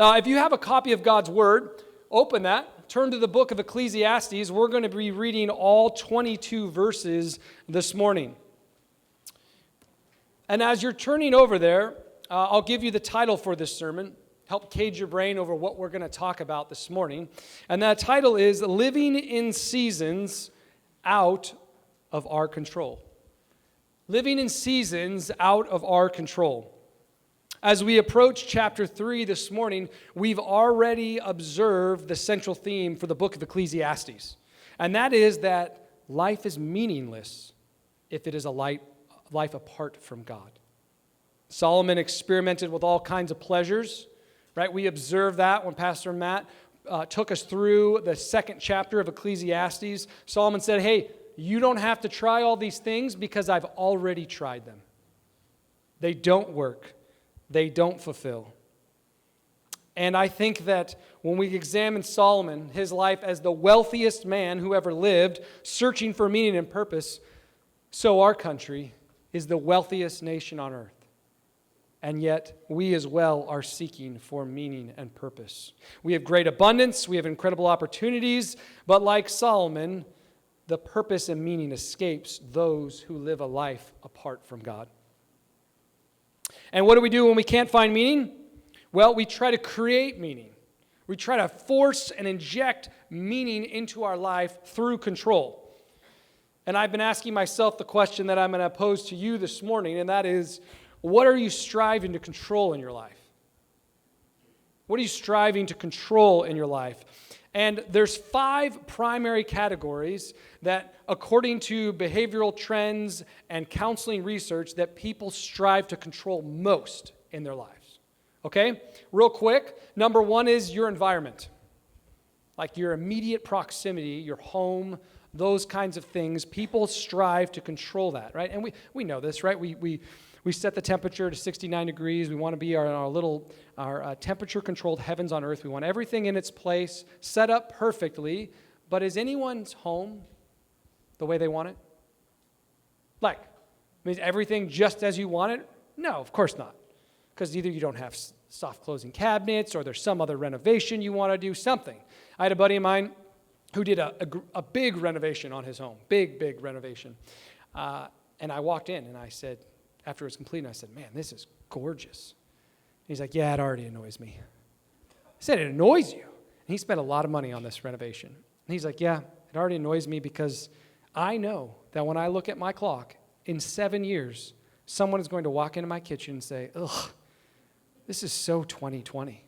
If you have a copy of God's Word, open that. Turn to the book of Ecclesiastes. We're going to be reading all 22 verses this morning. And as you're turning over there, I'll give you the title for this sermon. Help cage your brain over what we're going to talk about this morning. And that title is Living in Seasons Out of Our Control. Living in seasons out of our control. As we approach chapter 3 this morning, we've already observed the central theme for the book of Ecclesiastes. And that is that life is meaningless if it is a life apart from God. Solomon experimented with all kinds of pleasures, right? We observed that when Pastor Matt took us through the second chapter of Ecclesiastes. Solomon said, hey, you don't have to try all these things because I've already tried them. They don't work. They don't fulfill. And I think that when we examine Solomon, his life as the wealthiest man who ever lived, searching for meaning and purpose, so our country is the wealthiest nation on earth. And yet, we as well are seeking for meaning and purpose. We have great abundance, we have incredible opportunities, but like Solomon, the purpose and meaning escapes those who live a life apart from God. And what do we do when we can't find meaning? Well, we try to create meaning. We try to force and inject meaning into our life through control. And I've been asking myself the question that I'm going to pose to you this morning, and that is, what are you striving to control in your life? What are you striving to control in your life? And there's 5 primary categories that, according to behavioral trends and counseling research, that people strive to control most in their lives. Okay? Real quick, number 1 is your environment. Like your immediate proximity, your home, those kinds of things. People strive to control that, right? And we know this, right? We set the temperature to 69 degrees. We want to be our temperature-controlled heavens on earth. We want everything in its place, set up perfectly. But is anyone's home the way they want it? Like, is everything just as you want it? No, of course not. Because either you don't have soft closing cabinets or there's some other renovation you want to do, something. I had a buddy of mine who did a big renovation on his home, big renovation. And I walked in and I said, after it was complete, I said, man, this is gorgeous. And he's like, yeah, it already annoys me. I said, it annoys you? And he spent a lot of money on this renovation. And he's like, yeah, it already annoys me because I know that when I look at my clock, in 7 years, someone is going to walk into my kitchen and say, ugh, this is so 2020.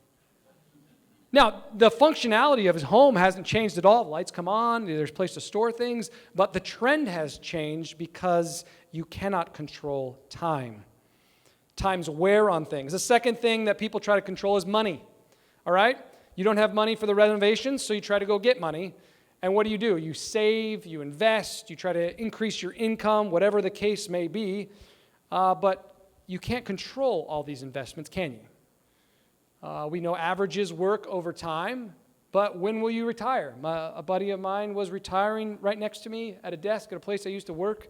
Now, the functionality of his home hasn't changed at all. The lights come on, there's a place to store things, but the trend has changed because you cannot control time. Time's wear on things. The second thing that people try to control is money, all right? You don't have money for the renovations, so you try to go get money. And what do? You save, you invest, you try to increase your income, whatever the case may be, but you can't control all these investments, can you? We know averages work over time, but when will you retire? A buddy of mine was retiring right next to me at a desk at a place I used to work,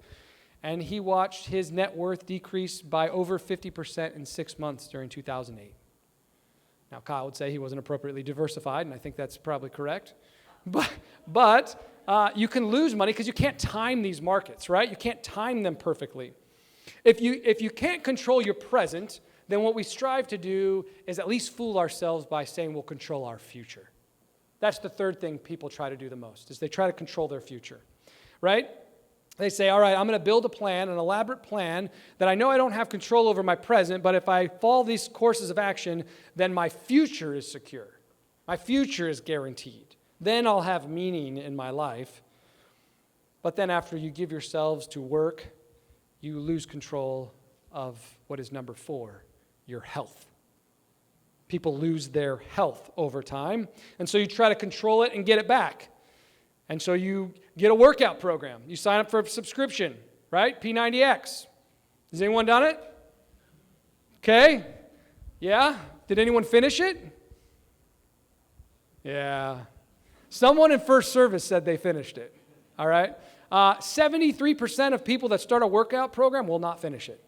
and he watched his net worth decrease by over 50% in 6 months during 2008. Now, Kyle would say he wasn't appropriately diversified, and I think that's probably correct. But you can lose money because you can't time these markets, right? You can't time them perfectly. If you can't control your present, then what we strive to do is at least fool ourselves by saying we'll control our future. That's the third thing people try to do the most, is they try to control their future, right? They say, all right, I'm going to build a plan, an elaborate plan that I know I don't have control over my present, but if I follow these courses of action, then my future is secure. My future is guaranteed. Then I'll have meaning in my life. But then after you give yourselves to work, you lose control of what is number 4, your health. People lose their health over time, and so you try to control it and get it back. And so you get a workout program. You sign up for a subscription, right? P90X. Has anyone done it? Okay. Yeah? Did anyone finish it? Yeah. Someone in first service said they finished it. All right? 73% of people that start a workout program will not finish it.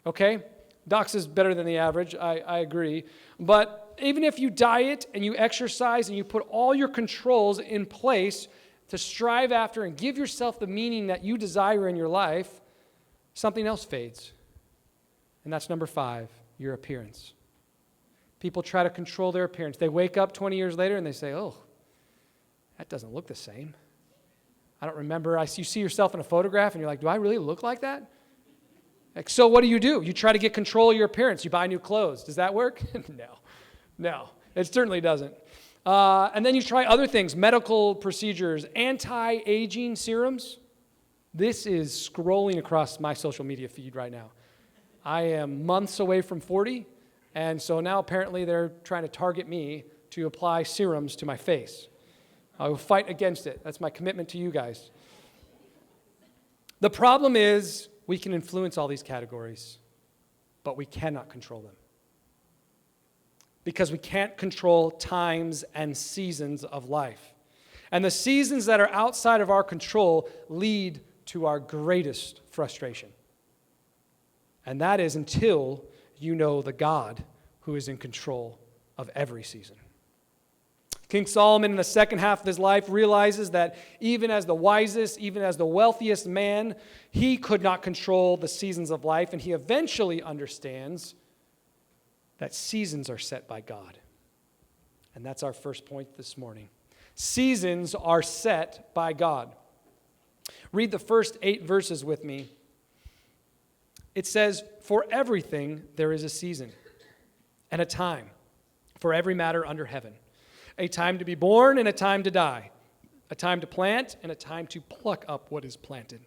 Okay? Docs is better than the average, I agree. But even if you diet and you exercise and you put all your controls in place to strive after and give yourself the meaning that you desire in your life, something else fades. And that's number 5, your appearance. People try to control their appearance. They wake up 20 years later and they say, oh, that doesn't look the same. I don't remember. You see yourself in a photograph and you're like, do I really look like that? Like, so what do? You try to get control of your appearance. You buy new clothes. Does that work? No, it certainly doesn't. And then you try other things, medical procedures, anti-aging serums. This is scrolling across my social media feed right now. I am months away from 40, and so now apparently they're trying to target me to apply serums to my face. I will fight against it. That's my commitment to you guys. The problem is we can influence all these categories, but we cannot control them. Because we can't control times and seasons of life. And the seasons that are outside of our control lead to our greatest frustration. And that is until you know the God who is in control of every season. King Solomon in the second half of his life realizes that even as the wisest, even as the wealthiest man, he could not control the seasons of life, and he eventually understands that seasons are set by God. And that's our first point this morning. Seasons are set by God. Read the first 8 verses with me. It says, for everything there is a season and a time for every matter under heaven. A time to be born and a time to die. A time to plant and a time to pluck up what is planted.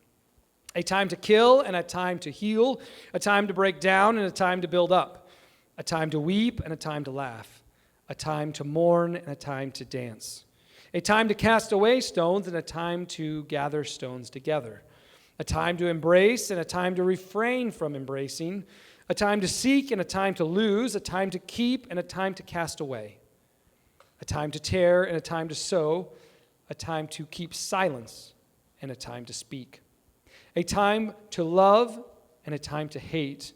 A time to kill and a time to heal. A time to break down and a time to build up. A time to weep and a time to laugh. A time to mourn and a time to dance. A time to cast away stones and a time to gather stones together. A time to embrace and a time to refrain from embracing. A time to seek and a time to lose. A time to keep and a time to cast away. A time to tear and a time to sow. A time to keep silence and a time to speak. A time to love and a time to hate.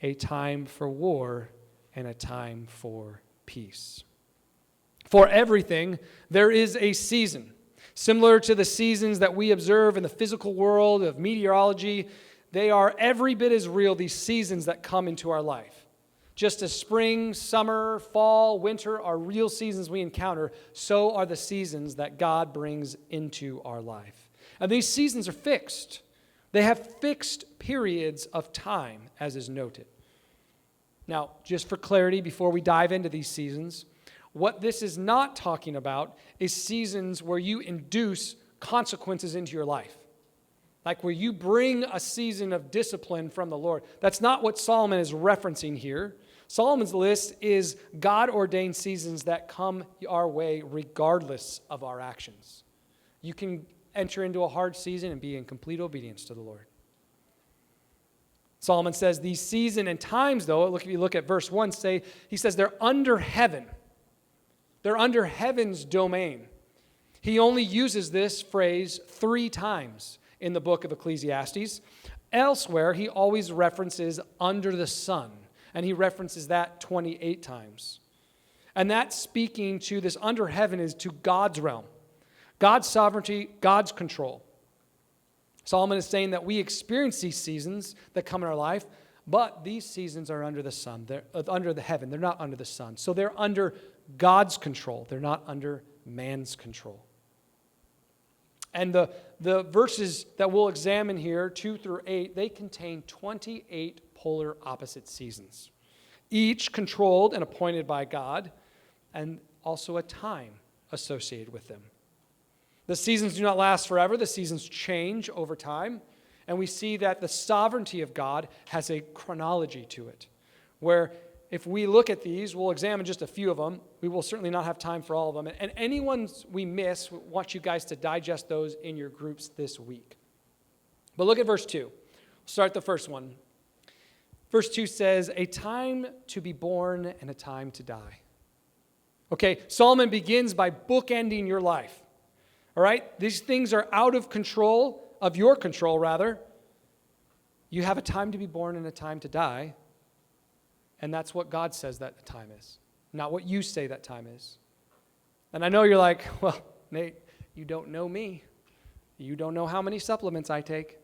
A time for war and a time for peace. For everything, there is a season. Similar to the seasons that we observe in the physical world of meteorology, they are every bit as real, these seasons that come into our life. Just as spring, summer, fall, winter are real seasons we encounter, so are the seasons that God brings into our life. And these seasons are fixed. They have fixed periods of time, as is noted. Now, just for clarity, before we dive into these seasons, what this is not talking about is seasons where you induce consequences into your life. Like where you bring a season of discipline from the Lord. That's not what Solomon is referencing here. Solomon's list is God-ordained seasons that come our way regardless of our actions. You can enter into a hard season and be in complete obedience to the Lord. Solomon says these seasons and times, though, if you look at verse 1, he says they're under heaven. They're under heaven's domain. He only uses this phrase 3 times in the book of Ecclesiastes. Elsewhere, he always references under the sun, and he references that 28 times. And that speaking to this under heaven is to God's realm, God's sovereignty, God's control. Solomon is saying that we experience these seasons that come in our life, but these seasons are under the sun. They're under the heaven. They're not under the sun. So they're under God's control. They're not under man's control. And the verses that we'll examine here, 2 through 8, they contain 28 polar opposite seasons, each controlled and appointed by God, and also a time associated with them. The seasons do not last forever. The seasons change over time. And we see that the sovereignty of God has a chronology to it, where if we look at these, we'll examine just a few of them. We will certainly not have time for all of them. And any ones we miss, we want you guys to digest those in your groups this week. But look at verse 2. We'll start the first one. Verse 2 says, a time to be born and a time to die. Okay, Solomon begins by bookending your life. All right? These things are out of your control, rather. You have a time to be born and a time to die. And that's what God says that the time is. not what you say that time is. And I know you're like, well, Nate, you don't know me. You don't know how many supplements I take.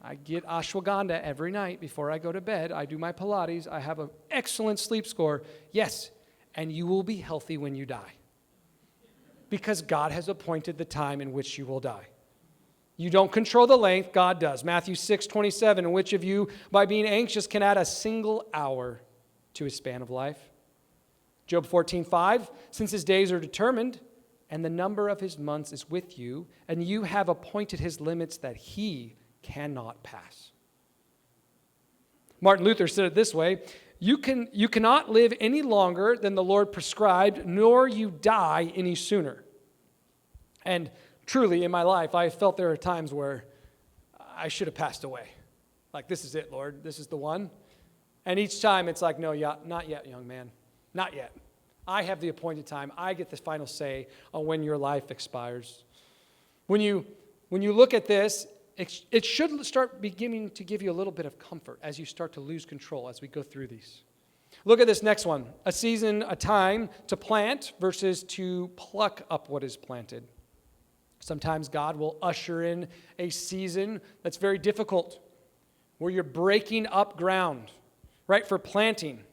I get ashwagandha every night before I go to bed. I do my Pilates. I have an excellent sleep score. Yes, and you will be healthy when you die. Because God has appointed the time in which you will die. You don't control the length, God does. Matthew 6:27, and which of you, by being anxious, can add a single hour to his span of life? Job 14:5, since his days are determined, and the number of his months is with you, and you have appointed his limits that he cannot pass. Martin Luther said it this way, you cannot live any longer than the Lord prescribed, nor you die any sooner. And truly, in my life, I felt there are times where I should have passed away. Like, this is it, Lord. This is the one. And each time it's like, no, not yet, young man. Not yet. I have the appointed time. I get the final say on when your life expires. When you look at this, it should start beginning to give you a little bit of comfort as you start to lose control as we go through these. Look at this next one. A season, a time to plant versus to pluck up what is planted. Sometimes God will usher in a season that's very difficult, where you're breaking up ground, right, for planting.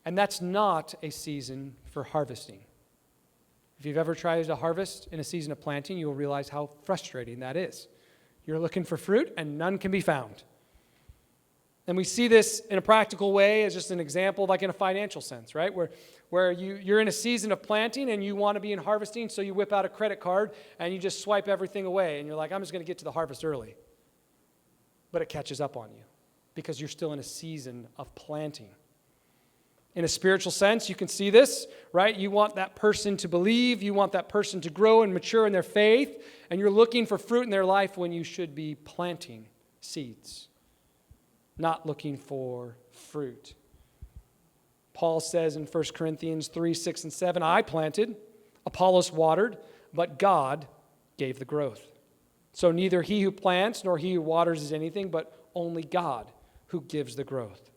And that's not a season for harvesting. If you've ever tried to harvest in a season of planting, you'll realize how frustrating that is. You're looking for fruit, and none can be found. And we see this in a practical way as just an example, like in a financial sense, right? Where you're in a season of planting and you want to be in harvesting, so you whip out a credit card and you just swipe everything away. And you're like, I'm just going to get to the harvest early. But it catches up on you because you're still in a season of planting. In a spiritual sense, you can see this, right? You want that person to believe. You want that person to grow and mature in their faith. And you're looking for fruit in their life when you should be planting seeds, not looking for fruit. Paul says in 1 Corinthians 3:6-7, I planted, Apollos watered, but God gave the growth. So neither he who plants nor he who waters is anything, but only God who gives the growth.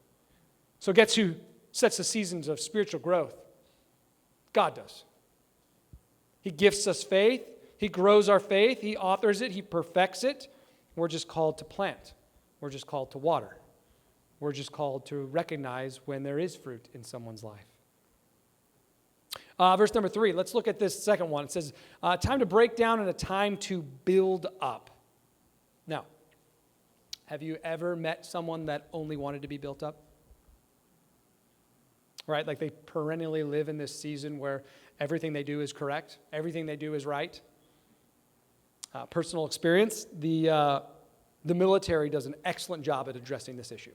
So guess who sets the seasons of spiritual growth? God does. He gifts us faith. He grows our faith. He authors it. He perfects it. We're just called to plant. We're just called to water. We're just called to recognize when there is fruit in someone's life. Verse number 3, let's look at this second one. It says, time to break down and a time to build up. Now, have you ever met someone that only wanted to be built up? Right? Like they perennially live in this season where everything they do is correct. Everything they do is right. Personal experience, the military does an excellent job at addressing this issue.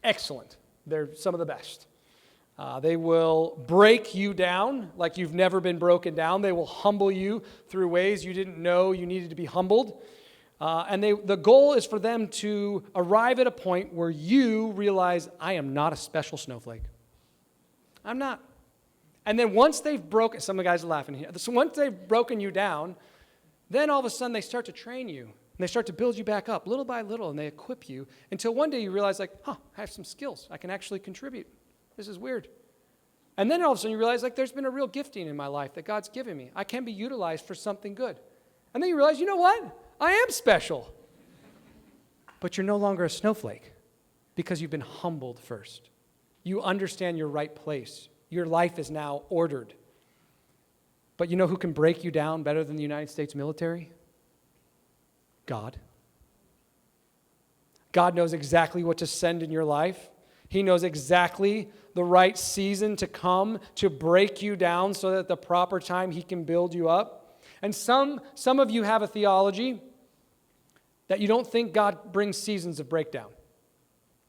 Excellent. They're some of the best. They will break you down like you've never been broken down. They will humble you through ways you didn't know you needed to be humbled. And the goal is for them to arrive at a point where you realize, I am not a special snowflake. I'm not. And then once they've broken, some of the guys are laughing here. So once they've broken you down, then all of a sudden they start to train you. And they start to build you back up little by little, and they equip you until one day you realize, like, I have some skills. I can actually contribute. This is weird. And then all of a sudden you realize, like, there's been a real gifting in my life that God's given me. I can be utilized for something good. And then you realize, you know what? I am special. But you're no longer a snowflake because you've been humbled first. You understand your right place. Your life is now ordered. But you know who can break you down better than the United States military? God. God knows exactly what to send in your life. He knows exactly the right season to come to break you down so that at the proper time he can build you up. And some of you have a theology that you don't think God brings seasons of breakdown.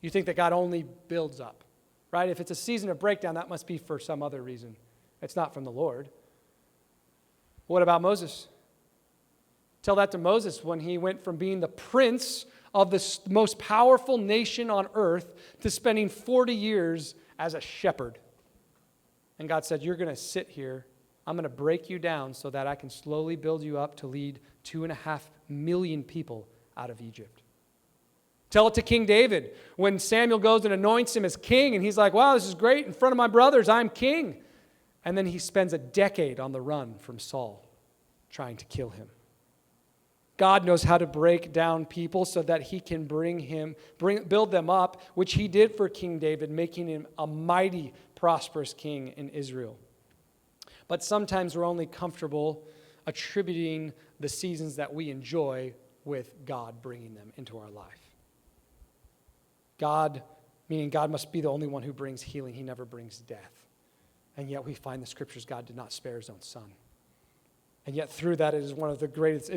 You think that God only builds up, right? If it's a season of breakdown, that must be for some other reason. It's not from the Lord. What about Moses? Tell that to Moses when he went from being the prince of the most powerful nation on earth to spending 40 years as a shepherd. And God said, you're going to sit here. I'm going to break you down so that I can slowly build you up to lead 2.5 million people out of Egypt. Tell it to King David when Samuel goes and anoints him as king, and he's like, wow, this is great. In front of my brothers, I'm king. And then he spends a decade on the run from Saul, trying to kill him. God knows how to break down people so that he can build them up, which he did for King David, making him a mighty, prosperous king in Israel. But sometimes we're only comfortable attributing the seasons that we enjoy with God bringing them into our life. God, meaning God must be the only one who brings healing. He never brings death. And yet we find the scriptures God did not spare his own son. And yet through that it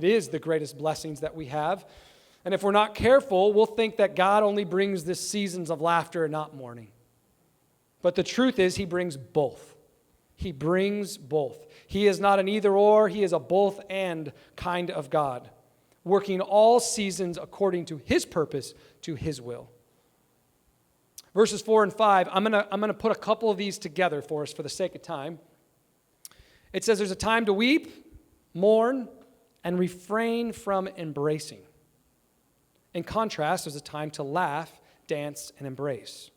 is the greatest blessings that we have. And if we're not careful, we'll think that God only brings the seasons of laughter and not mourning. But the truth is he brings both. He brings both. He is not an either or, he is a both and kind of God, working all seasons according to his purpose, to his will. Verses 4 and 5, I'm going to put a couple of these together for us for the sake of time. It says there's a time to weep, mourn, and refrain from embracing. In contrast, there's a time to laugh, dance, and embrace.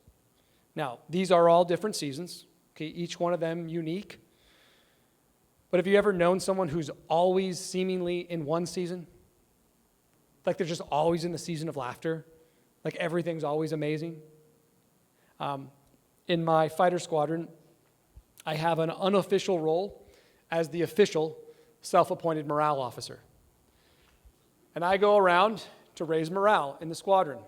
Now, these are all different seasons, okay, each one of them unique. But have you ever known someone who's always seemingly in one season? Like they're just always in the season of laughter? Like everything's always amazing? In my fighter squadron, I have an unofficial role as the official self-appointed morale officer. And I go around to raise morale in the squadron.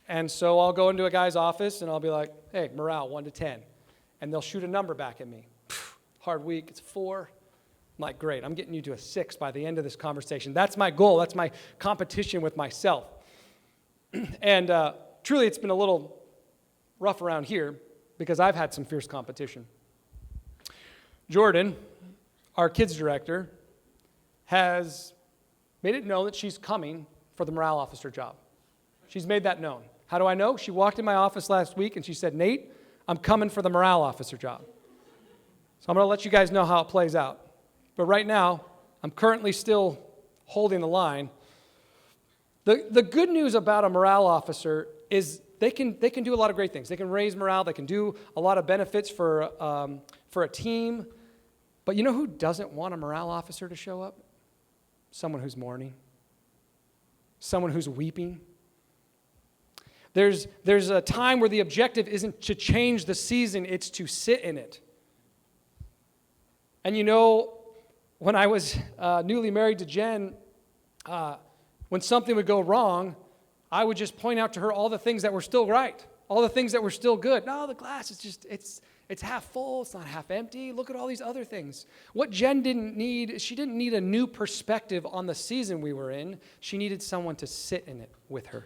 And so I'll go into a guy's office and I'll be like, hey, morale, 1 to 10. And they'll shoot a number back at me. Hard week, it's 4. I'm like, great, I'm getting you to a 6 by the end of this conversation. That's my goal. That's my competition with myself. And truly, it's been a little rough around here because I've had some fierce competition. Jordan, our kids director, has made it known that she's coming for the morale officer job. She's made that known. How do I know? She walked in my office last week and she said, Nate, I'm coming for the morale officer job. So I'm going to let you guys know how it plays out. But right now, I'm currently still holding the line. The good news about a morale officer is they can do a lot of great things. They can raise morale. They can do a lot of benefits for a team. But you know who doesn't want a morale officer to show up? Someone who's mourning. Someone who's weeping. There's a time where the objective isn't to change the season, it's to sit in it. And you know, when I was newly married to Jen, when something would go wrong, I would just point out to her all the things that were still right, all the things that were still good. No, the glass is just, it's half full, it's not half empty. Look at all these other things. What Jen didn't need, she didn't need a new perspective on the season we were in. She needed someone to sit in it with her.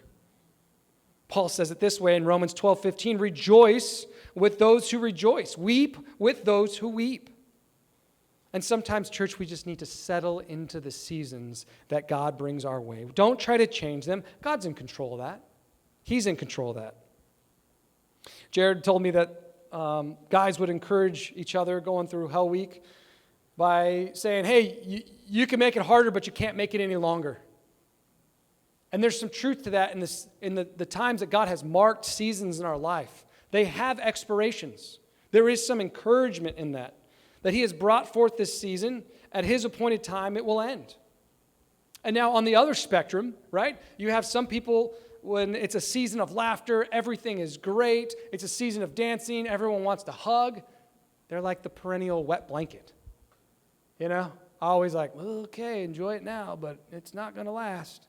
Paul says it this way in Romans 12:15, rejoice with those who rejoice. Weep with those who weep. And sometimes, church, we just need to settle into the seasons that God brings our way. Don't try to change them. God's in control of that. He's in control of that. Jared told me that guys would encourage each other going through Hell Week by saying, hey, you can make it harder, but you can't make it any longer. And there's some truth to that in the times that God has marked seasons in our life. They have expirations. There is some encouragement in that He has brought forth this season. At His appointed time, it will end. And now on the other spectrum, right, you have some people when it's a season of laughter, everything is great. It's a season of dancing. Everyone wants to hug. They're like the perennial wet blanket. You know, always like, well, okay, enjoy it now, but it's not going to last.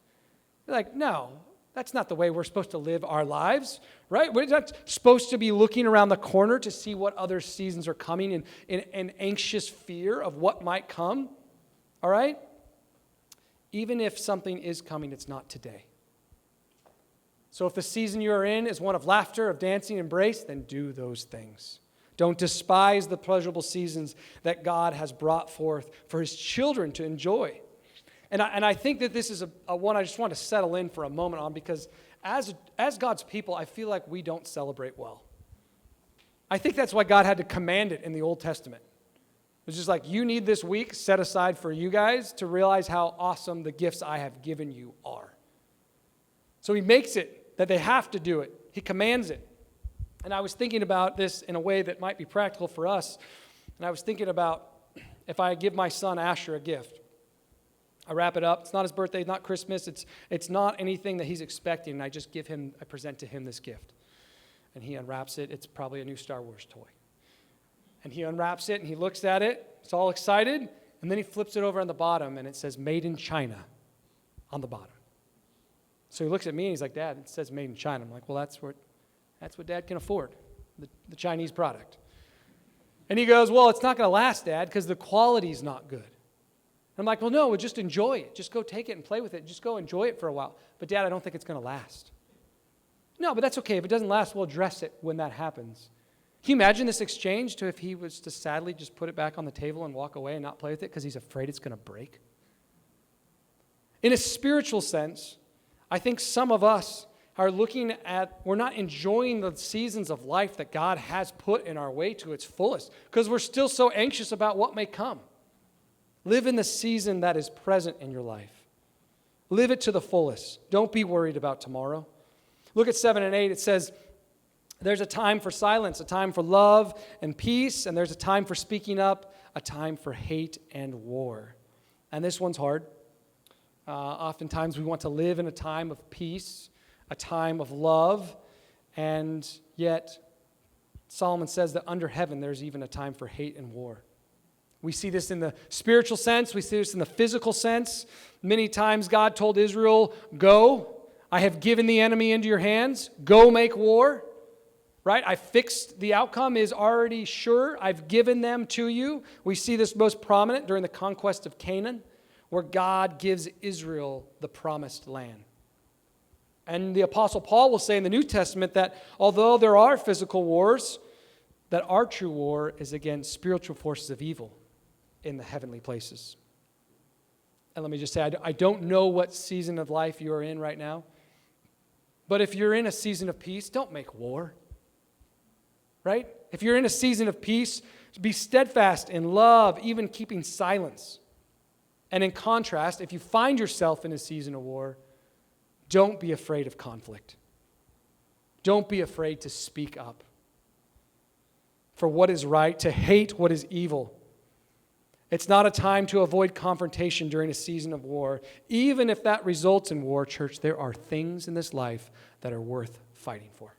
You're like, no, that's not the way we're supposed to live our lives, right? We're not supposed to be looking around the corner to see what other seasons are coming in anxious fear of what might come, all right? Even if something is coming, it's not today. So if the season you're in is one of laughter, of dancing, embrace, then do those things. Don't despise the pleasurable seasons that God has brought forth for His children to enjoy. And I think that this is a one I just want to settle in for a moment on, because as God's people, I feel like we don't celebrate well. I think that's why God had to command it in the Old Testament. It's just like, you need this week set aside for you guys to realize how awesome the gifts I have given you are. So He makes it that they have to do it. He commands it. And I was thinking about this in a way that might be practical for us. And I was thinking about if I give my son Asher a gift. I wrap it up. It's not his birthday, it's not Christmas. It's not anything that he's expecting. And I just I present to him this gift. And he unwraps it. It's probably a new Star Wars toy. And he unwraps it and he looks at it. It's all excited. And then he flips it over on the bottom and it says Made in China on the bottom. So he looks at me and he's like, Dad, it says Made in China. I'm like, well, that's what Dad can afford, the Chinese product. And he goes, well, it's not going to last, Dad, because the quality's not good. I'm like, well, no, just enjoy it. Just go take it and play with it. Just go enjoy it for a while. But, Dad, I don't think it's going to last. No, but that's okay. If it doesn't last, we'll address it when that happens. Can you imagine this exchange to if he was to sadly just put it back on the table and walk away and not play with it because he's afraid it's going to break? In a spiritual sense, I think some of us are we're not enjoying the seasons of life that God has put in our way to its fullest because we're still so anxious about what may come. Live in the season that is present in your life. Live it to the fullest. Don't be worried about tomorrow. Look at 7 and 8. It says, there's a time for silence, a time for love and peace, and there's a time for speaking up, a time for hate and war. And this one's hard. Oftentimes we want to live in a time of peace, a time of love, and yet Solomon says that under heaven there's even a time for hate and war. We see this in the spiritual sense. We see this in the physical sense. Many times God told Israel, go, I have given the enemy into your hands. Go make war. Right? I fixed the outcome is already sure. I've given them to you. We see this most prominent during the conquest of Canaan, where God gives Israel the promised land. And the Apostle Paul will say in the New Testament that although there are physical wars, that our true war is against spiritual forces of evil in the heavenly places. And let me just say, I don't know what season of life you're in right now, but if you're in a season of peace, don't make war. Right? If you're in a season of peace, be steadfast in love, even keeping silence. And in contrast, if you find yourself in a season of war, don't be afraid of conflict. Don't be afraid to speak up for what is right, to hate what is evil. It's not a time to avoid confrontation during a season of war. Even if that results in war, church, there are things in this life that are worth fighting for.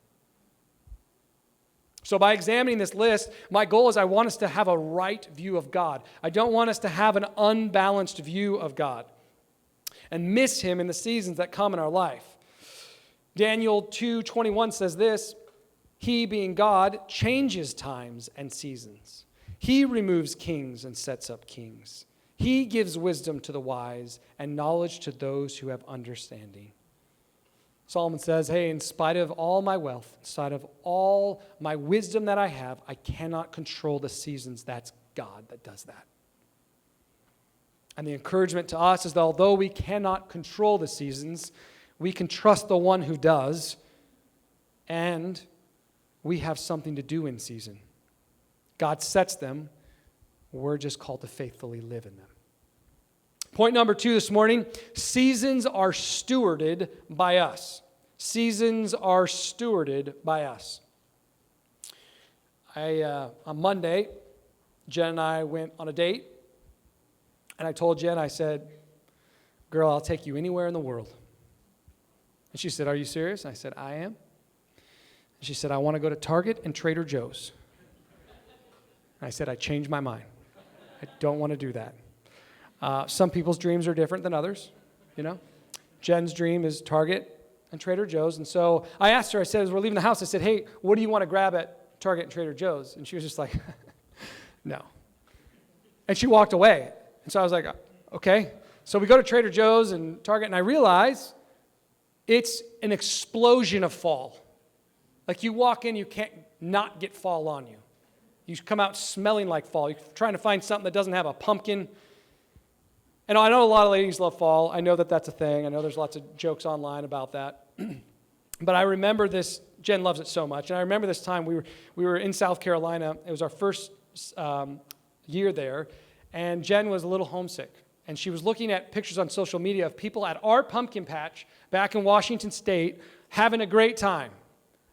So by examining this list, my goal is I want us to have a right view of God. I don't want us to have an unbalanced view of God and miss him in the seasons that come in our life. Daniel 2:21 says this, he, being God, changes times and seasons. He removes kings and sets up kings. He gives wisdom to the wise and knowledge to those who have understanding. Solomon says, hey, in spite of all my wealth, in spite of all my wisdom that I have, I cannot control the seasons. That's God that does that. And the encouragement to us is that although we cannot control the seasons, we can trust the one who does, and we have something to do in season. God sets them. We're just called to faithfully live in them. Point number 2 this morning, seasons are stewarded by us. Seasons are stewarded by us. On Monday, Jen and I went on a date, and I told Jen, I said, girl, I'll take you anywhere in the world. And she said, are you serious? I said, I am. And she said, I want to go to Target and Trader Joe's. And I said, I changed my mind. I don't want to do that. Some people's dreams are different than others, you know. Jen's dream is Target and Trader Joe's. And so I asked her, I said, as we're leaving the house, I said, hey, what do you want to grab at Target and Trader Joe's? And she was just like, no. And she walked away. And so I was like, okay. So we go to Trader Joe's and Target, and I realize it's an explosion of fall. Like you walk in, you can't not get fall on you. You come out smelling like fall. You're trying to find something that doesn't have a pumpkin. And I know a lot of ladies love fall. I know that that's a thing. I know there's lots of jokes online about that. But I remember this. Jen loves it so much. And I remember this time we were in South Carolina. It was our first year there. And Jen was a little homesick. And she was looking at pictures on social media of people at our pumpkin patch back in Washington State having a great time.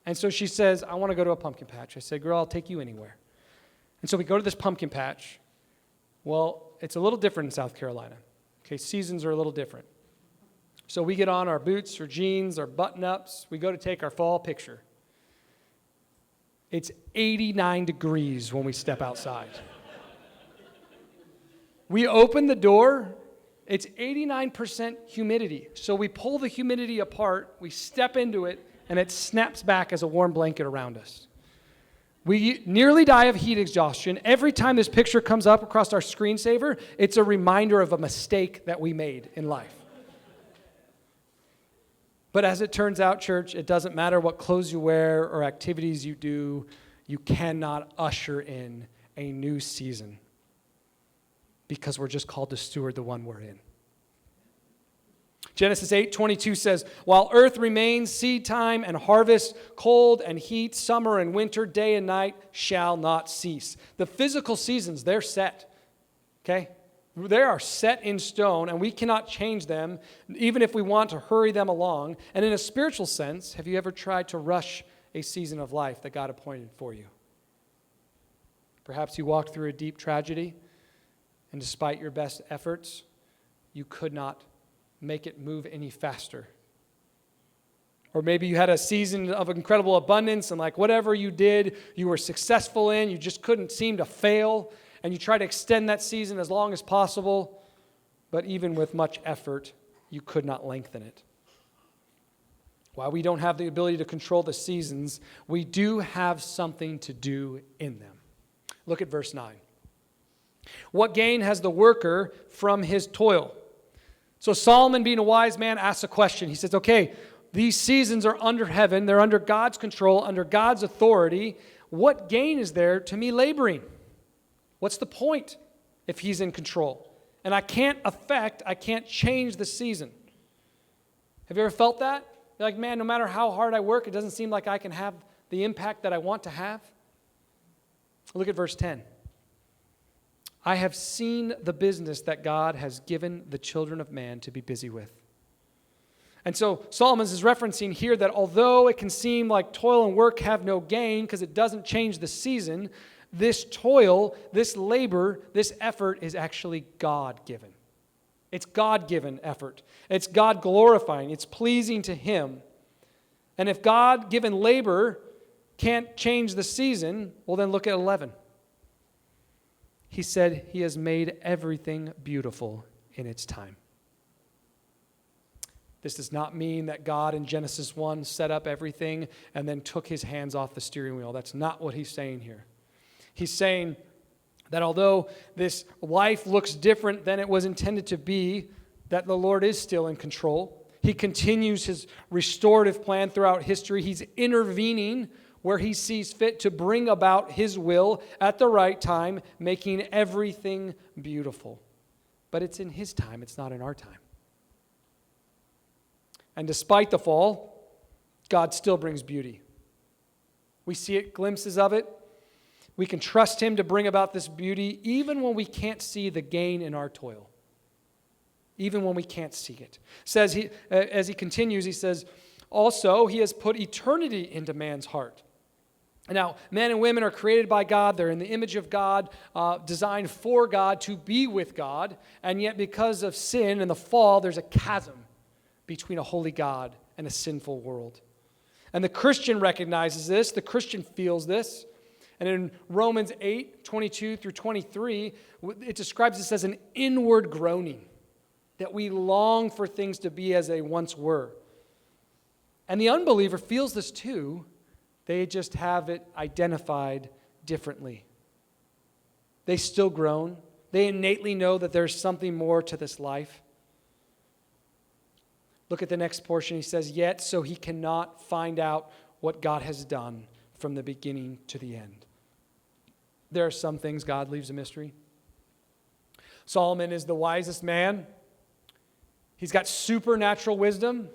And so she says, I want to go to a pumpkin patch. I said, girl, I'll take you anywhere. And so we go to this pumpkin patch. Well, it's a little different in South Carolina. Okay, seasons are a little different. So we get on our boots or jeans or button-ups. We go to take our fall picture. It's 89 degrees when we step outside. We open the door. It's 89% humidity. So we pull the humidity apart, we step into it, and it snaps back as a warm blanket around us. We nearly die of heat exhaustion. Every time this picture comes up across our screensaver, it's a reminder of a mistake that we made in life. But as it turns out, church, it doesn't matter what clothes you wear or activities you do, you cannot usher in a new season because we're just called to steward the one we're in. Genesis 8:22 says, while earth remains, seed time and harvest, cold and heat, summer and winter, day and night shall not cease. The physical seasons, they're set, okay? They are set in stone, and we cannot change them, even if we want to hurry them along. And in a spiritual sense, have you ever tried to rush a season of life that God appointed for you? Perhaps you walked through a deep tragedy, and despite your best efforts, you could not make it move any faster. Or maybe you had a season of incredible abundance, and like whatever you did, you were successful in, you just couldn't seem to fail. And you try to extend that season as long as possible, but even with much effort, you could not lengthen it. While we don't have the ability to control the seasons, we do have something to do in them. Look at verse 9. What gain has the worker from his toil? So Solomon, being a wise man, asks a question. He says, okay, these seasons are under heaven. They're under God's control, under God's authority. What gain is there to me laboring? What's the point if he's in control? And I can't change the season. Have you ever felt that? You're like, man, no matter how hard I work, it doesn't seem like I can have the impact that I want to have. Look at verse 10. I have seen the business that God has given the children of man to be busy with. And so Solomon is referencing here that although it can seem like toil and work have no gain because it doesn't change the season, this toil, this labor, this effort is actually God-given. It's God-given effort. It's God-glorifying. It's pleasing to Him. And if God-given labor can't change the season, well then look at 11. He said He has made everything beautiful in its time. This does not mean that God in Genesis 1 set up everything and then took His hands off the steering wheel. That's not what He's saying here. He's saying that although this life looks different than it was intended to be, that the Lord is still in control. He continues His restorative plan throughout history. He's intervening where He sees fit to bring about His will at the right time, making everything beautiful. But it's in His time, it's not in our time. And despite the fall, God still brings beauty. We see it, glimpses of it. We can trust Him to bring about this beauty even when we can't see the gain in our toil. Even when we can't see it. Says as he continues, he says, also, He has put eternity into man's heart. Now, men and women are created by God. They're in the image of God, designed for God, to be with God. And yet because of sin and the fall, there's a chasm between a holy God and a sinful world. And the Christian recognizes this. The Christian feels this. And in Romans 8:22 through 23, it describes this as an inward groaning, that we long for things to be as they once were. And the unbeliever feels this too. They just have it identified differently. They still groan. They innately know that there's something more to this life. Look at the next portion. He says, yet so he cannot find out what God has done from the beginning to the end. There are some things God leaves a mystery. Solomon is the wisest man. He's got supernatural wisdom,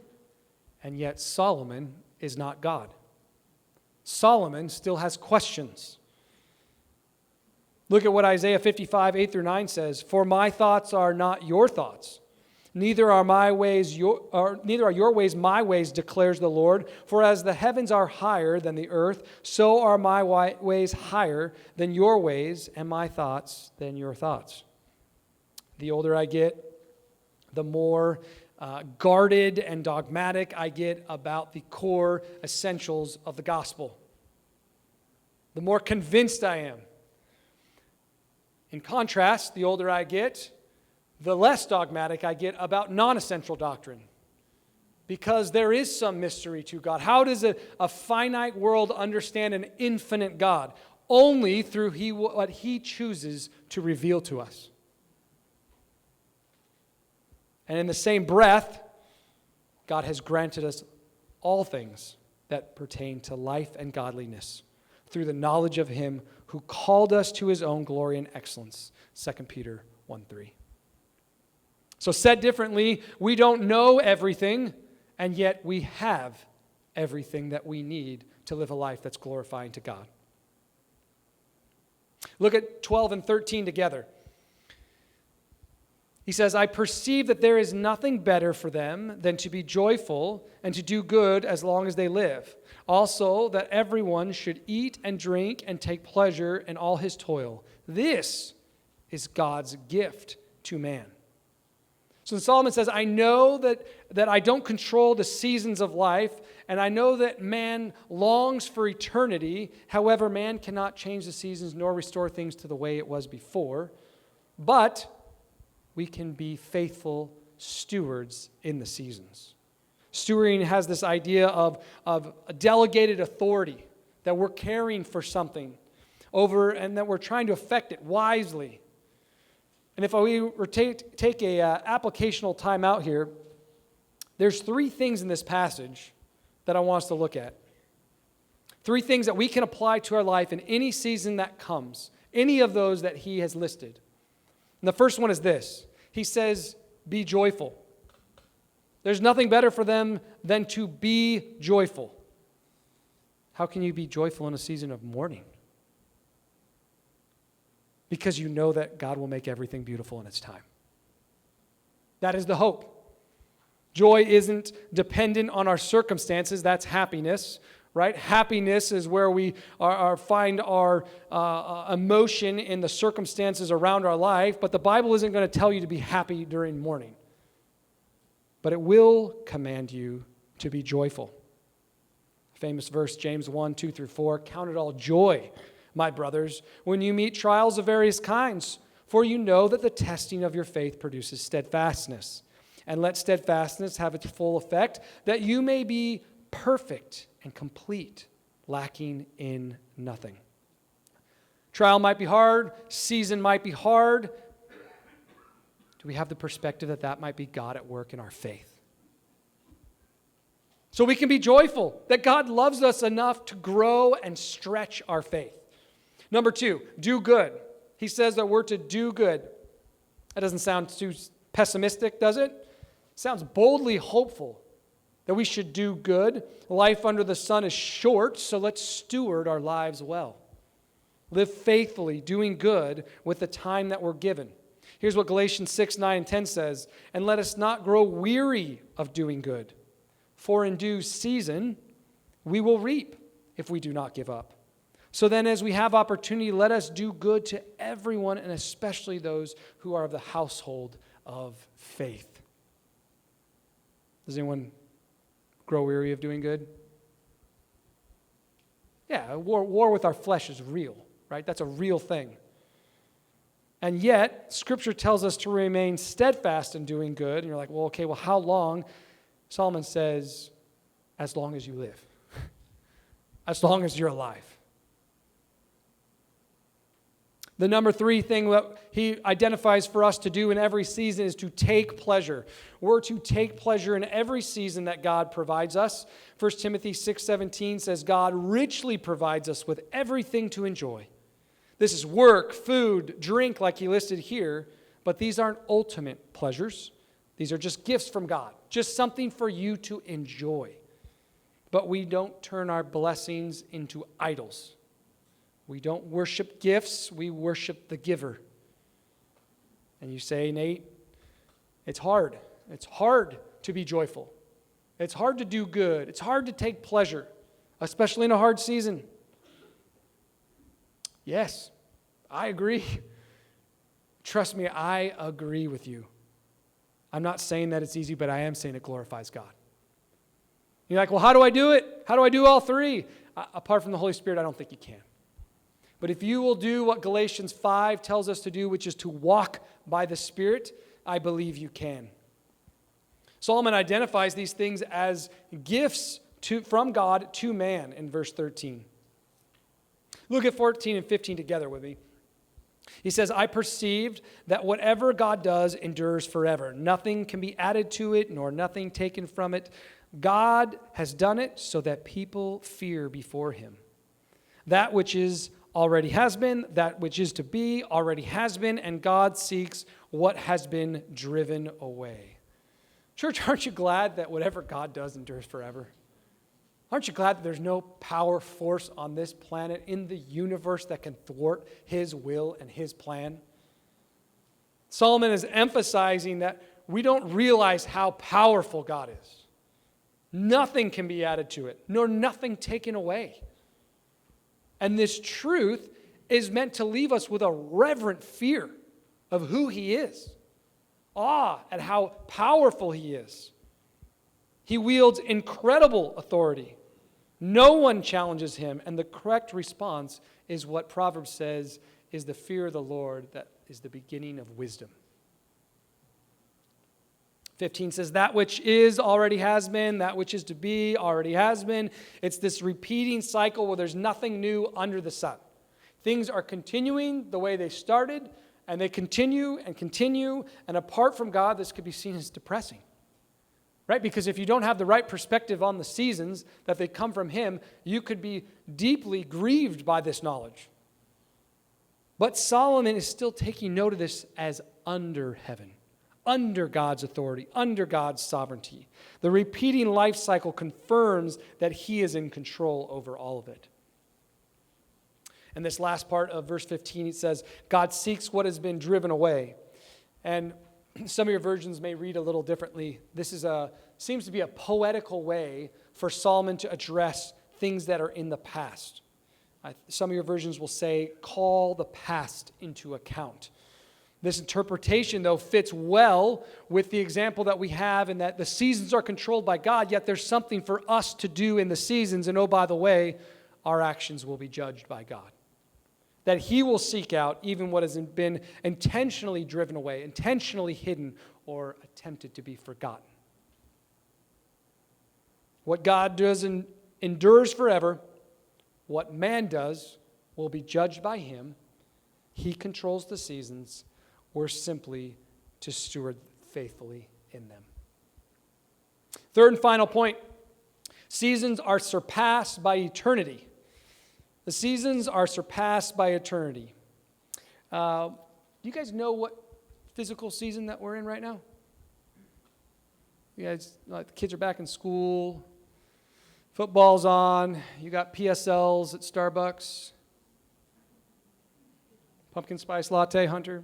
and yet Solomon is not God. Solomon still has questions. Look at what Isaiah 55, 8 through 9 says. For my thoughts are not your thoughts, Neither are your ways my ways, declares the Lord. For as the heavens are higher than the earth, so are my ways higher than your ways, and my thoughts than your thoughts. The older I get, the more guarded and dogmatic I get about the core essentials of the gospel. The more convinced I am. In contrast, the older I get, the less dogmatic I get about non-essential doctrine. Because there is some mystery to God. How does a finite world understand an infinite God? Only through what He chooses to reveal to us. And in the same breath, God has granted us all things that pertain to life and godliness through the knowledge of Him who called us to His own glory and excellence. 2 Peter 1:3. So said differently, we don't know everything, and yet we have everything that we need to live a life that's glorifying to God. Look at 12 and 13 together. He says, I perceive that there is nothing better for them than to be joyful and to do good as long as they live. Also, that everyone should eat and drink and take pleasure in all his toil. This is God's gift to man. So Solomon says, I know that I don't control the seasons of life, and I know that man longs for eternity. However, man cannot change the seasons nor restore things to the way it was before. But we can be faithful stewards in the seasons. Stewarding has this idea of a delegated authority, that we're caring for something over and that we're trying to affect it wisely. And if we were to take a applicational time out here, there's 3 things in this passage that I want us to look at. 3 things that we can apply to our life in any season that comes, any of those that he has listed. And the first one is this. He says, be joyful. There's nothing better for them than to be joyful. How can you be joyful in a season of mourning? Because you know that God will make everything beautiful in its time. That is the hope. Joy isn't dependent on our circumstances. That's happiness, right? Happiness is where we find our emotion in the circumstances around our life. But the Bible isn't going to tell you to be happy during mourning. But it will command you to be joyful. Famous verse, James 1:2-4, count it all joy, my brothers, when you meet trials of various kinds, for you know that the testing of your faith produces steadfastness. And let steadfastness have its full effect, that you may be perfect and complete, lacking in nothing. Trial might be hard, season might be hard. Do we have the perspective that that might be God at work in our faith? So we can be joyful that God loves us enough to grow and stretch our faith. Number 2, do good. He says that we're to do good. That doesn't sound too pessimistic, does it? It sounds boldly hopeful that we should do good. Life under the sun is short, so let's steward our lives well. Live faithfully, doing good with the time that we're given. Here's what Galatians 6:9-10 says, and let us not grow weary of doing good, for in due season we will reap if we do not give up. So then as we have opportunity, let us do good to everyone, and especially those who are of the household of faith. Does anyone grow weary of doing good? Yeah, war with our flesh is real, right? That's a real thing. And yet, Scripture tells us to remain steadfast in doing good. And you're like, well, okay, how long? Solomon says, as long as you live. As long as you're alive. The number 3 thing that he identifies for us to do in every season is to take pleasure. We're to take pleasure in every season that God provides us. 1 Timothy 6:17 says, God richly provides us with everything to enjoy. This is work, food, drink, like he listed here, but these aren't ultimate pleasures. These are just gifts from God, just something for you to enjoy. But we don't turn our blessings into idols. We don't worship gifts, we worship the giver. And you say, Nate, it's hard It's hard to be joyful. It's hard to do good. It's hard to take pleasure, especially in a hard season. Yes, I agree. Trust me, I agree with you. I'm not saying that it's easy, but I am saying it glorifies God. You're like, well, how do I do it? How do I do all three? Apart from the Holy Spirit, I don't think you can. But if you will do what Galatians 5 tells us to do, which is to walk by the Spirit, I believe you can. Solomon identifies these things as gifts from God to man in verse 13. Look at 14 and 15 together with me. He says, I perceived that whatever God does endures forever. Nothing can be added to it, nor nothing taken from it. God has done it so that people fear before him. That which is already has been, that which is to be already has been, and God seeks what has been driven away. Church, aren't you glad that whatever God does endures forever? Aren't you glad that there's no power force on this planet, in the universe, that can thwart his will and his plan? Solomon is emphasizing that we don't realize how powerful God is. Nothing can be added to it, nor nothing taken away. And this truth is meant to leave us with a reverent fear of who he is. Awe at how powerful he is. He wields incredible authority. No one challenges him, and the correct response is what Proverbs says is the fear of the Lord that is the beginning of wisdom. 15 says, that which is already has been, that which is to be already has been. It's this repeating cycle where there's nothing new under the sun. Things are continuing the way they started, and they continue, and apart from God, this could be seen as depressing. Right? Because if you don't have the right perspective on the seasons, that they come from him, you could be deeply grieved by this knowledge. But Solomon is still taking note of this as under heaven, under God's authority, under God's sovereignty. The repeating life cycle confirms that he is in control over all of it. And this last part of verse 15, it says, God seeks what has been driven away. And some of your versions may read a little differently. This seems to be a poetical way for Solomon to address things that are in the past. Some of your versions will say, call the past into account. This interpretation, though, fits well with the example that we have in that the seasons are controlled by God, yet there's something for us to do in the seasons. And oh, by the way, our actions will be judged by God. That he will seek out even what has been intentionally driven away, intentionally hidden, or attempted to be forgotten. What God does endures forever. What man does will be judged by him. He controls the seasons. We're simply to steward faithfully in them. Third and final point. Seasons are surpassed by eternity. The seasons are surpassed by eternity. Do you guys know what physical season that we're in right now? You guys, like, the kids are back in school. Football's on. You got PSLs at Starbucks. Pumpkin spice latte, Hunter.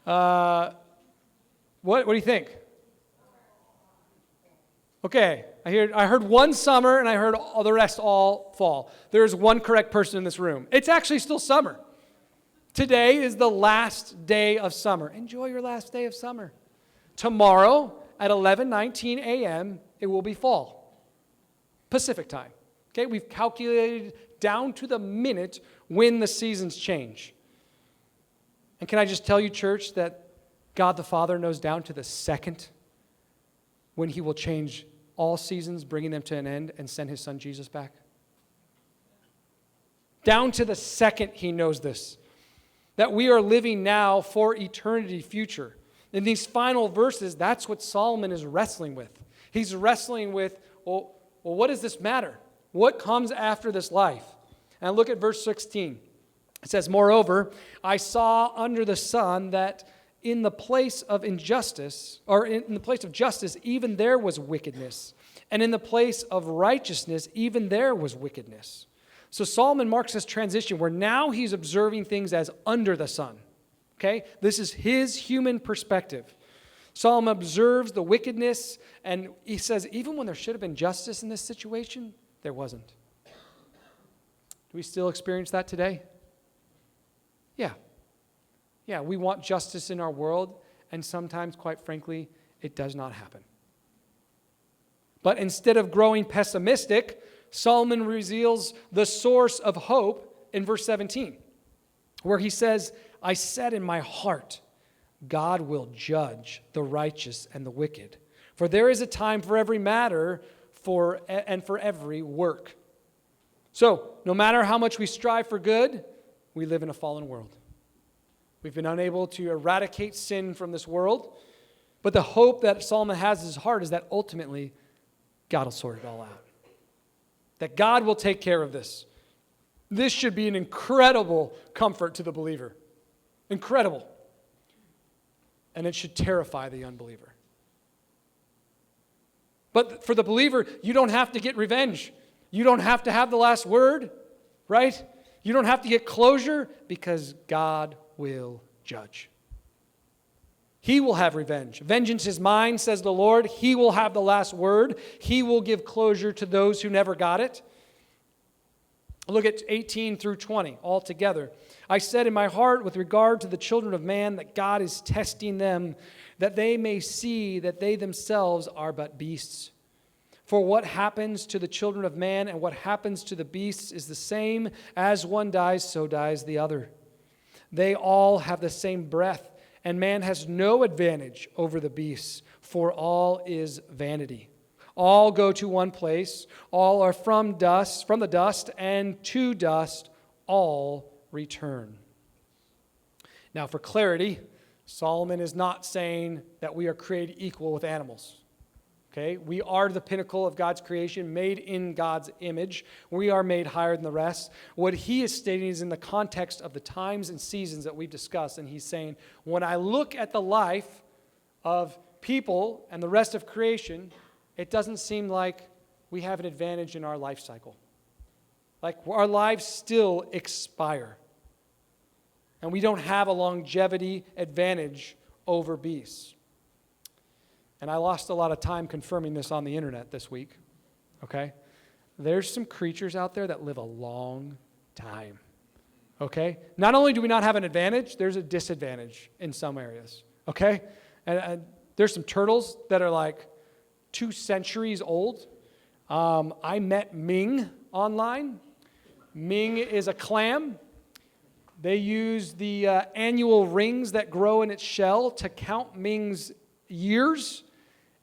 Yeah. What do you think? Okay, I heard one summer, and I heard all the rest all fall. There's one correct person in this room. It's actually still summer. Today is the last day of summer. Enjoy your last day of summer. Tomorrow at 11:19 a.m., it will be fall. Pacific time. Okay, we've calculated down to the minute when the seasons change. And can I just tell you, church, that God the Father knows down to the second when he will change all seasons, bringing them to an end, and send his son Jesus back? Down to the second he knows this. That we are living now for eternity future. In these final verses, that's what Solomon is wrestling with. He's wrestling with, well, what does this matter? What comes after this life? And look at verse 16. It says, moreover, I saw under the sun that in the place of injustice, or in the place of justice, even there was wickedness. And in the place of righteousness, even there was wickedness. So Solomon marks this transition where now he's observing things as under the sun. Okay? This is his human perspective. Solomon observes the wickedness, and he says, even when there should have been justice in this situation, there wasn't. Do we still experience that today? Yeah. Yeah, we want justice in our world, and sometimes, quite frankly, it does not happen. But instead of growing pessimistic, Solomon reveals the source of hope in verse 17, where he says, I said in my heart, God will judge the righteous and the wicked. For there is a time for every matter and for every work. So, no matter how much we strive for good, we live in a fallen world. We've been unable to eradicate sin from this world. But the hope that Solomon has in his heart is that ultimately God will sort it all out. That God will take care of this. This should be an incredible comfort to the believer. Incredible. And it should terrify the unbeliever. But for the believer, you don't have to get revenge. You don't have to have the last word, right? You don't have to get closure because God will judge. He will have revenge. Vengeance is mine, says the Lord. He will have the last word. He will give closure to those who never got it. Look at 18 through 20 all together. I said in my heart with regard to the children of man that God is testing them, that they may see that they themselves are but beasts. For what happens to the children of man and what happens to the beasts is the same. As one dies, so dies the other. They all have the same breath, and man has no advantage over the beasts, for all is vanity. All go to one place, all are from the dust, and to dust all return. Now, for clarity, Solomon is not saying that we are created equal with animals. Okay? We are the pinnacle of God's creation, made in God's image. We are made higher than the rest. What he is stating is in the context of the times and seasons that we've discussed, and he's saying, when I look at the life of people and the rest of creation, it doesn't seem like we have an advantage in our life cycle. Like our lives still expire. And we don't have a longevity advantage over beasts. And I lost a lot of time confirming this on the internet this week. Okay? There's some creatures out there that live a long time. Okay? Not only do we not have an advantage, there's a disadvantage in some areas. Okay? And there's some turtles that are like 2 centuries old. I met Ming online. Ming is a clam. They use the annual rings that grow in its shell to count Ming's years.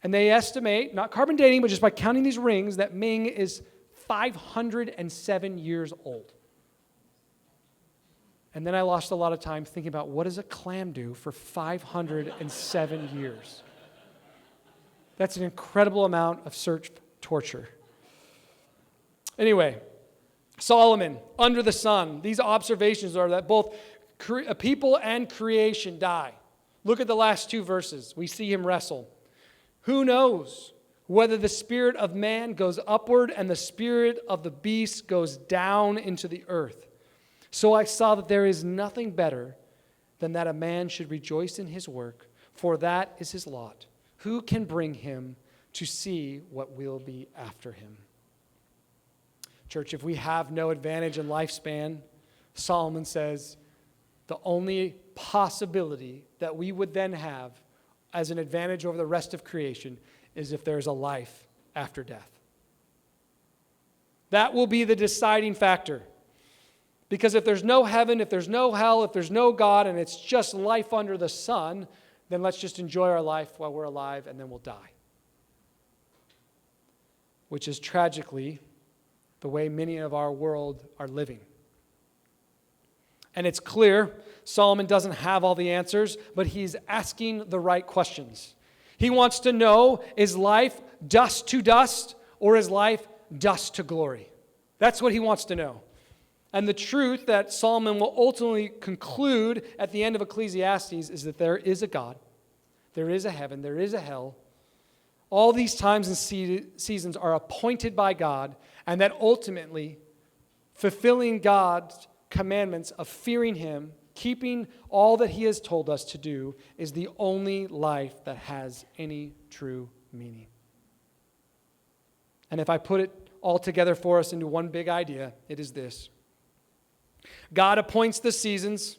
And they estimate, not carbon dating, but just by counting these rings, that Ming is 507 years old. And then I lost a lot of time thinking about what does a clam do for 507 years? That's an incredible amount of search torture. Anyway, Solomon, under the sun, these observations are that both people and creation die. Look at the last 2 verses. We see him wrestle. Who knows whether the spirit of man goes upward and the spirit of the beast goes down into the earth? So I saw that there is nothing better than that a man should rejoice in his work, for that is his lot. Who can bring him to see what will be after him? Church, if we have no advantage in lifespan, Solomon says the only possibility that we would then have as an advantage over the rest of creation is if there's a life after death. That will be the deciding factor. Because if there's no heaven, if there's no hell, if there's no God, and it's just life under the sun, then let's just enjoy our life while we're alive, and then we'll die. Which is tragically the way many of our world are living. And it's clear Solomon doesn't have all the answers, but he's asking the right questions. He wants to know, is life dust to dust, or is life dust to glory? That's what he wants to know. And the truth that Solomon will ultimately conclude at the end of Ecclesiastes is that there is a God, there is a heaven, there is a hell. All these times and seasons are appointed by God, and that ultimately fulfilling God's commandments of fearing him keeping all that he has told us to do, is the only life that has any true meaning. And if I put it all together for us into one big idea, it is this. God appoints the seasons.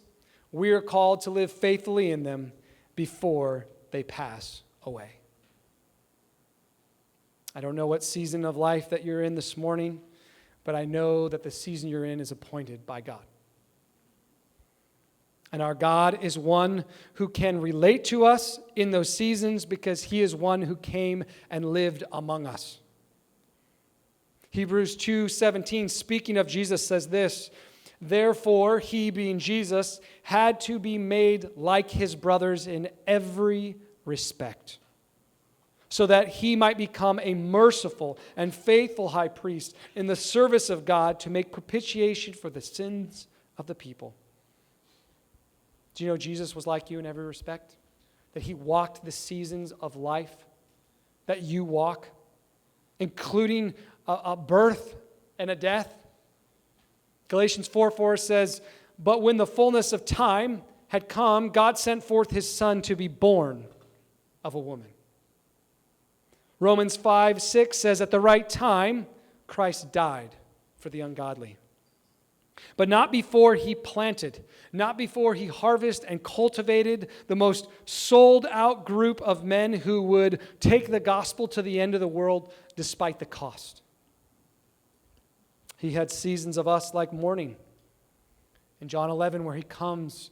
We are called to live faithfully in them before they pass away. I don't know what season of life that you're in this morning, but I know that the season you're in is appointed by God. And our God is one who can relate to us in those seasons because he is one who came and lived among us. Hebrews 2:17, speaking of Jesus, says this, therefore, he, being Jesus, had to be made like his brothers in every respect, so that he might become a merciful and faithful high priest in the service of God to make propitiation for the sins of the people. Do you know Jesus was like you in every respect? That he walked the seasons of life that you walk, including a birth and a death. Galatians 4:4 says, but when the fullness of time had come, God sent forth his Son to be born of a woman. Romans 5:6 says, at the right time, Christ died for the ungodly. But not before he planted, not before he harvested and cultivated the most sold out group of men who would take the gospel to the end of the world despite the cost. He had seasons of us like mourning. In John 11, where he comes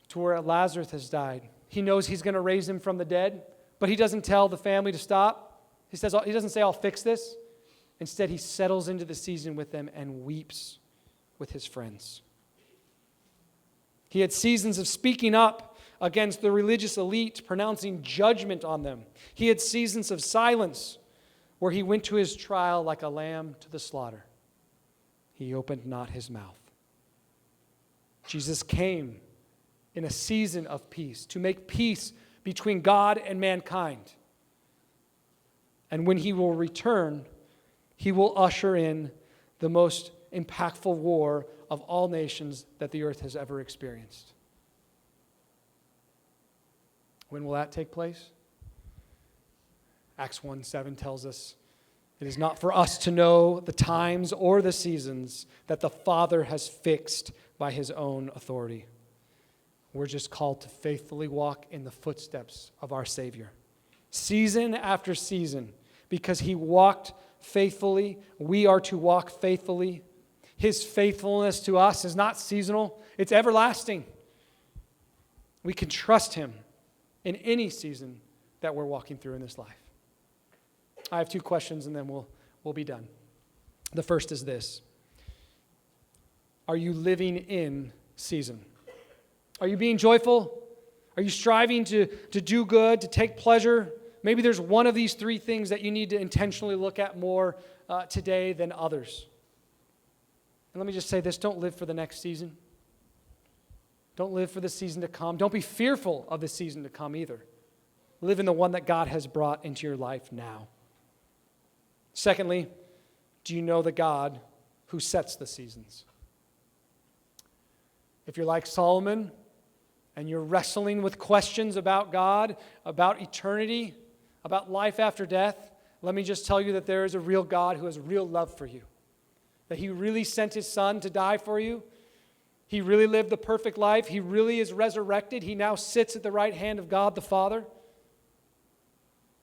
to where Lazarus has died. He knows he's going to raise him from the dead, but he doesn't tell the family to stop. He doesn't say, I'll fix this. Instead, he settles into the season with them and weeps with his friends. He had seasons of speaking up against the religious elite, pronouncing judgment on them. He had seasons of silence where he went to his trial like a lamb to the slaughter. He opened not his mouth. Jesus came in a season of peace to make peace between God and mankind. And when he will return, he will usher in the most impactful war of all nations that the earth has ever experienced. When will that take place? Acts 1:7 tells us, it is not for us to know the times or the seasons that the Father has fixed by his own authority. We're just called to faithfully walk in the footsteps of our Savior. Season after season, because he walked faithfully, we are to walk faithfully. His faithfulness to us is not seasonal, it's everlasting. We can trust him in any season that we're walking through in this life. I have two questions and then we'll be done. The first is this. Are you living in season? Are you being joyful? Are you striving to do good, to take pleasure? Maybe there's one of these three things that you need to intentionally look at more today than others. And let me just say this, don't live for the next season. Don't live for the season to come. Don't be fearful of the season to come either. Live in the one that God has brought into your life now. Secondly, do you know the God who sets the seasons? If you're like Solomon and you're wrestling with questions about God, about eternity, about life after death, let me just tell you that there is a real God who has real love for you. That he really sent his Son to die for you. He really lived the perfect life. He really is resurrected. He now sits at the right hand of God the Father.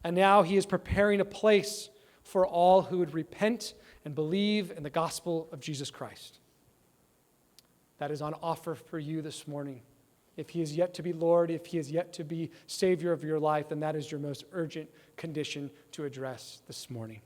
And now he is preparing a place for all who would repent and believe in the gospel of Jesus Christ. That is on offer for you this morning. If he is yet to be Lord, if he is yet to be Savior of your life, then that is your most urgent condition to address this morning.